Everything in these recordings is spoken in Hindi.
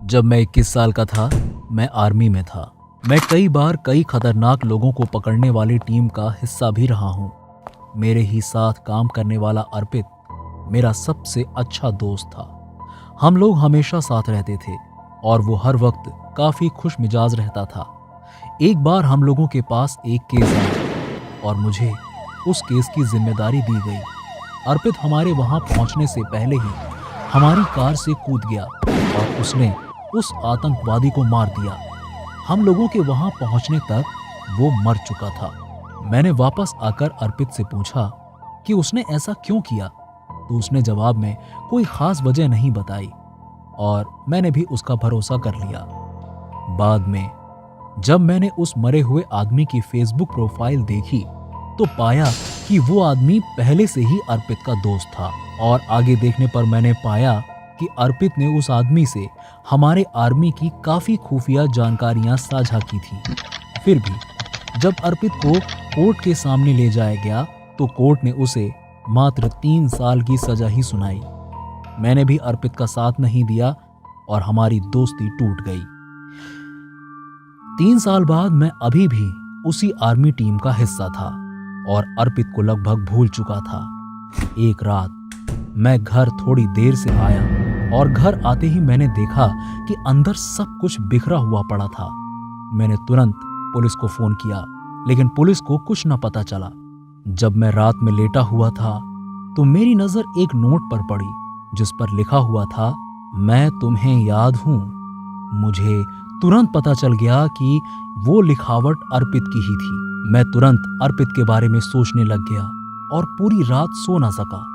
जब मैं 21 साल का था, मैं आर्मी में था। मैं कई बार कई खतरनाक लोगों को पकड़ने वाली टीम का हिस्सा भी रहा हूँ। मेरे ही साथ काम करने वाला अर्पित मेरा सबसे अच्छा दोस्त था। हम लोग हमेशा साथ रहते थे और वो हर वक्त काफी खुश मिजाज रहता था। एक बार हम लोगों के पास एक केस आया और मुझे उस केस की जिम्मेदारी दी गई। अर्पित हमारे वहां पहुंचने से पहले ही हमारी कार से कूद गया और उसने उस आतंकवादी को मार दिया। हम लोगों के वहां पहुंचने तक वो मर चुका था। मैंने वापस आकर अर्पित से पूछा कि उसने ऐसा क्यों किया, तो उसने जवाब में कोई खास वजह नहीं बताई और मैंने भी उसका भरोसा कर लिया। बाद में जब मैंने उस मरे हुए आदमी की फेसबुक प्रोफाइल देखी तो पाया कि वो आदमी पहले से ही अर्पित का दोस्त था और आगे देखने पर मैंने पाया कि अर्पित ने उस आदमी से हमारे आर्मी की काफी खुफिया जानकारियां साझा की थी। फिर भी जब अर्पित को कोर्ट के सामने ले जाया गया तो कोर्ट ने उसे मात्र 3 साल की सजा ही सुनाई। मैंने भी अर्पित का साथ नहीं दिया और हमारी दोस्ती टूट गई। 3 साल बाद मैं अभी भी उसी आर्मी टीम का हिस्सा था और अर्पित को लगभग भूल चुका था। एक रात मैं घर थोड़ी देर से आया और घर आते ही मैंने देखा कि अंदर सब कुछ बिखरा हुआ पड़ा था। मैंने तुरंत पुलिस को फोन किया, लेकिन पुलिस को कुछ न पता चला। जब मैं रात में लेटा हुआ था तो मेरी नजर एक नोट पर पड़ी जिस पर लिखा हुआ था, मैं तुम्हें याद हूं। मुझे तुरंत पता चल गया कि वो लिखावट अर्पित की ही थी। मैं तुरंत अर्पित के बारे में सोचने लग गया और पूरी रात सो ना सका।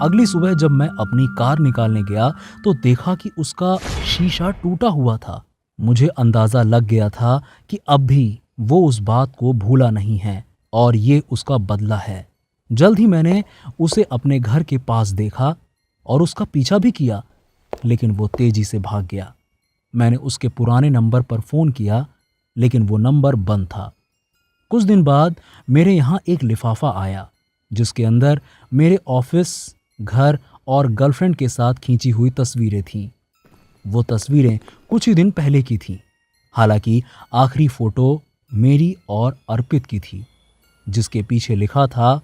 अगली सुबह जब मैं अपनी कार निकालने गया तो देखा कि उसका शीशा टूटा हुआ था। मुझे अंदाजा लग गया था कि अब भी वो उस बात को भूला नहीं है और ये उसका बदला है। जल्द ही मैंने उसे अपने घर के पास देखा और उसका पीछा भी किया, लेकिन वो तेजी से भाग गया। मैंने उसके पुराने नंबर पर फोन किया, लेकिन वो नंबर बंद था। कुछ दिन बाद मेरे यहाँ एक लिफाफा आया जिसके अंदर मेरे ऑफिस, घर और गर्लफ्रेंड के साथ खींची हुई तस्वीरें थीं। वो तस्वीरें कुछ ही दिन पहले की थीं। हालांकि आखिरी फोटो मेरी और अर्पित की थी, जिसके पीछे लिखा था,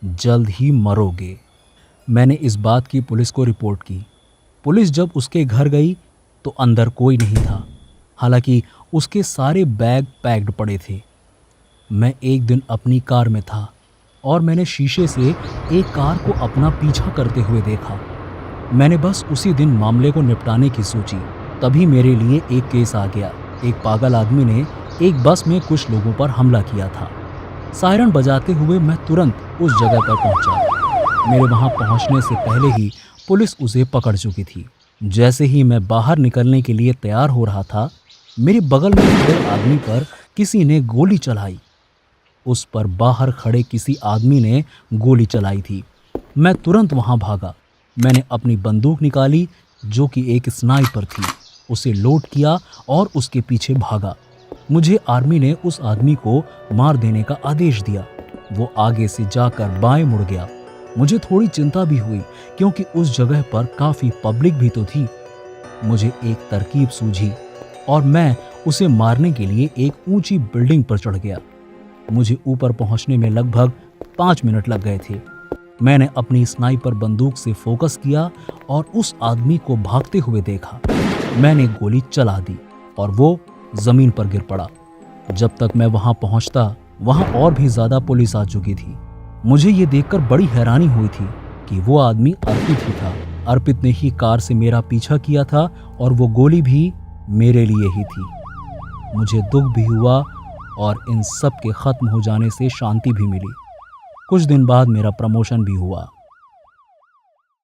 जल्द ही मरोगे। मैंने इस बात की पुलिस को रिपोर्ट की। पुलिस जब उसके घर गई तो अंदर कोई नहीं था। हालांकि उसके सारे बैग पैक्ड पड़े थे। मैं एक दिन अपनी कार में था और मैंने शीशे से एक कार को अपना पीछा करते हुए देखा। मैंने बस उसी दिन मामले को निपटाने की सोची। तभी मेरे लिए एक केस आ गया। एक पागल आदमी ने एक बस में कुछ लोगों पर हमला किया था। सायरन बजाते हुए मैं तुरंत उस जगह पर पहुंचा। मेरे वहां पहुंचने से पहले ही पुलिस उसे पकड़ चुकी थी। जैसे ही मैं बाहर निकलने के लिए तैयार हो रहा था, मेरे बगल में खड़े आदमी पर किसी ने गोली चलाई। उस पर बाहर खड़े किसी आदमी ने गोली चलाई थी। मैं तुरंत वहां भागा। मैंने अपनी बंदूक निकाली जो कि एक स्नाइपर थी, उसे लोड किया और उसके पीछे भागा। मुझे आर्मी ने उस आदमी को मार देने का आदेश दिया। वो आगे से जाकर बाएं मुड़ गया। मुझे थोड़ी चिंता भी हुई क्योंकि उस जगह पर काफी पब्लिक भी तो थी। मुझे एक तरकीब सूझी और मैं उसे मारने के लिए एक ऊंची बिल्डिंग पर चढ़ गया। मुझे ऊपर पहुंचने में लगभग 5 मिनट लग गए थे। मैंने अपनी स्नाइपर बंदूक से फोकस किया और उस आदमी को भागते हुए देखा। मैंने गोली चला दी और वो जमीन पर गिर पड़ा। जब तक मैं वहां पहुंचता, वहां और भी ज्यादा पुलिस आ चुकी थी। मुझे ये देखकर बड़ी हैरानी हुई थी कि वो आदमी अर्पित ही था। अर्पित ने ही कार से मेरा पीछा किया था और वो गोली भी मेरे लिए ही थी। मुझे दुख भी हुआ और इन सब के खत्म हो जाने से शांति भी मिली। कुछ दिन बाद मेरा प्रमोशन भी हुआ।